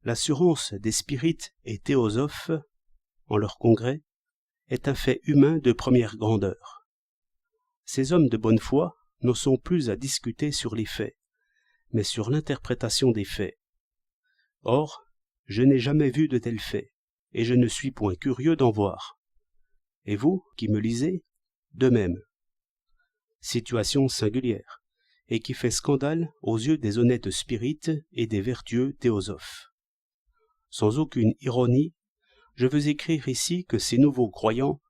L'assurance des spirites et théosophes, en leur congrès, est un fait humain de première grandeur. Ces hommes de bonne foi n'en sont plus à discuter sur les faits, mais sur l'interprétation des faits. Or, je n'ai jamais vu de tels faits, et je ne suis point curieux d'en voir. Et vous, qui me lisez, de même. Situation singulière, et qui fait scandale aux yeux des honnêtes spirites et des vertueux théosophes. Sans aucune ironie, je veux écrire ici que ces nouveaux croyants,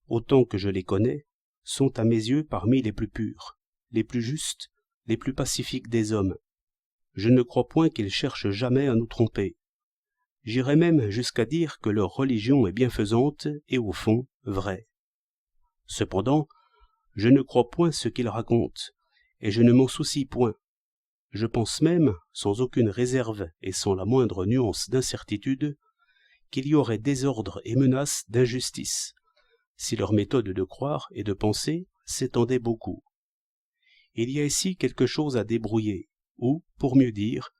autant que je les connais, sont à mes yeux parmi les plus purs, les plus justes, les plus pacifiques des hommes. Je ne crois point qu'ils cherchent jamais à nous tromper. J'irais même jusqu'à dire que leur religion est bienfaisante et au fond vraie. Cependant, je ne crois point ce qu'ils racontent, et je ne m'en soucie point. Je pense même, sans aucune réserve et sans la moindre nuance d'incertitude, qu'il y aurait désordre et menace d'injustice, si leur méthode de croire et de penser s'étendait beaucoup. Il y a ici quelque chose à débrouiller, ou, pour mieux dire,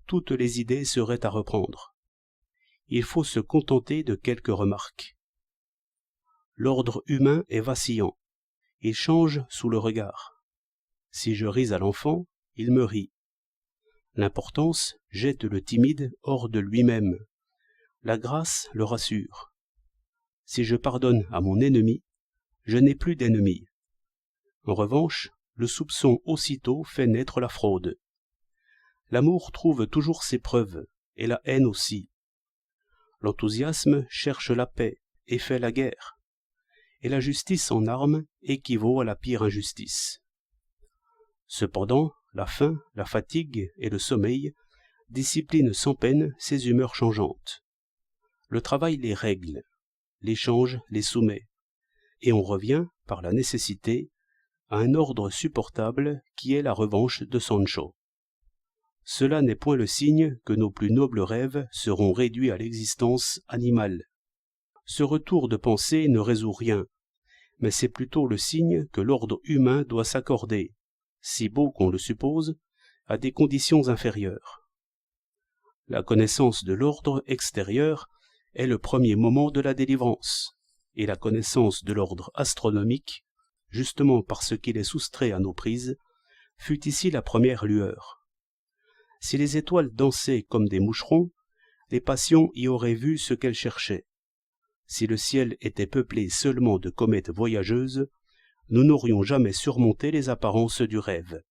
toutes les idées seraient à reprendre. Il faut se contenter de quelques remarques. L'ordre humain est vacillant, il change sous le regard. Si je ris à l'enfant, il me rit. L'importance jette le timide hors de lui-même. La grâce le rassure. Si je pardonne à mon ennemi, je n'ai plus d'ennemi. En revanche, le soupçon aussitôt fait naître la fraude. L'amour trouve toujours ses preuves, et la haine aussi. L'enthousiasme cherche la paix et fait la guerre, et la justice en armes équivaut à la pire injustice. Cependant, la faim, la fatigue et le sommeil disciplinent sans peine ces humeurs changeantes. Le travail les règle, l'échange les soumet, et on revient, par la nécessité, à un ordre supportable qui est la revanche de Sancho. Cela n'est point le signe que nos plus nobles rêves seront réduits à l'existence animale. Ce retour de pensée ne résout rien, mais c'est plutôt le signe que l'ordre humain doit s'accorder, si beau qu'on le suppose, à des conditions inférieures. La connaissance de l'ordre extérieur est le premier moment de la délivrance, et la connaissance de l'ordre astronomique, justement parce qu'il est soustrait à nos prises, fut ici la première lueur. Si les étoiles dansaient comme des moucherons, les passions y auraient vu ce qu'elles cherchaient. Si le ciel était peuplé seulement de comètes voyageuses, nous n'aurions jamais surmonté les apparences du rêve.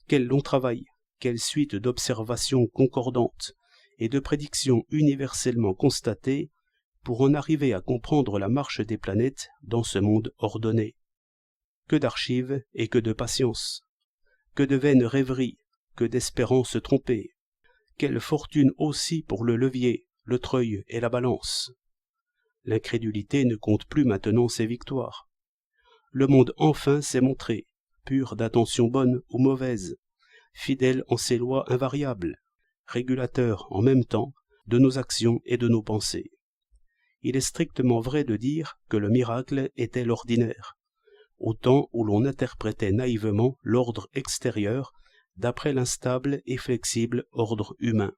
Quel long travail, quelle suite d'observations concordantes et de prédictions universellement constatées pour en arriver à comprendre la marche des planètes dans ce monde ordonné. Que d'archives et que de patience, que de vaines rêveries, que d'espérances trompées. Quelle fortune aussi pour le levier, le treuil et la balance. L'incrédulité ne compte plus maintenant ses victoires. Le monde enfin s'est montré, pur d'intentions bonnes ou mauvaises, fidèle en ses lois invariables, régulateur en même temps de nos actions et de nos pensées. Il est strictement vrai de dire que le miracle était l'ordinaire, au temps où l'on interprétait naïvement l'ordre extérieur d'après l'instable et flexible ordre humain.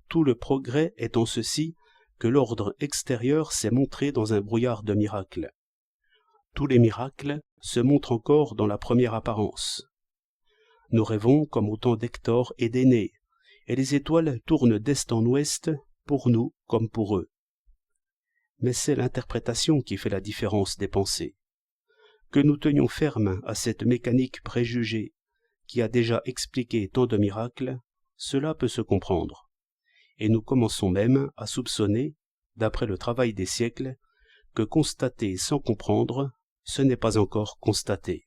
Tout le progrès est en ceci que l'ordre extérieur s'est montré dans un brouillard de miracles. Tous les miracles se montrent encore dans la première apparence. Nous rêvons comme au temps d'Hector et d'Énée, et les étoiles tournent d'est en ouest, pour nous comme pour eux. Mais c'est l'interprétation qui fait la différence des pensées. Que nous tenions ferme à cette mécanique préjugée qui a déjà expliqué tant de miracles, cela peut se comprendre. Et nous commençons même à soupçonner, d'après le travail des siècles, que constater sans comprendre, ce n'est pas encore constater.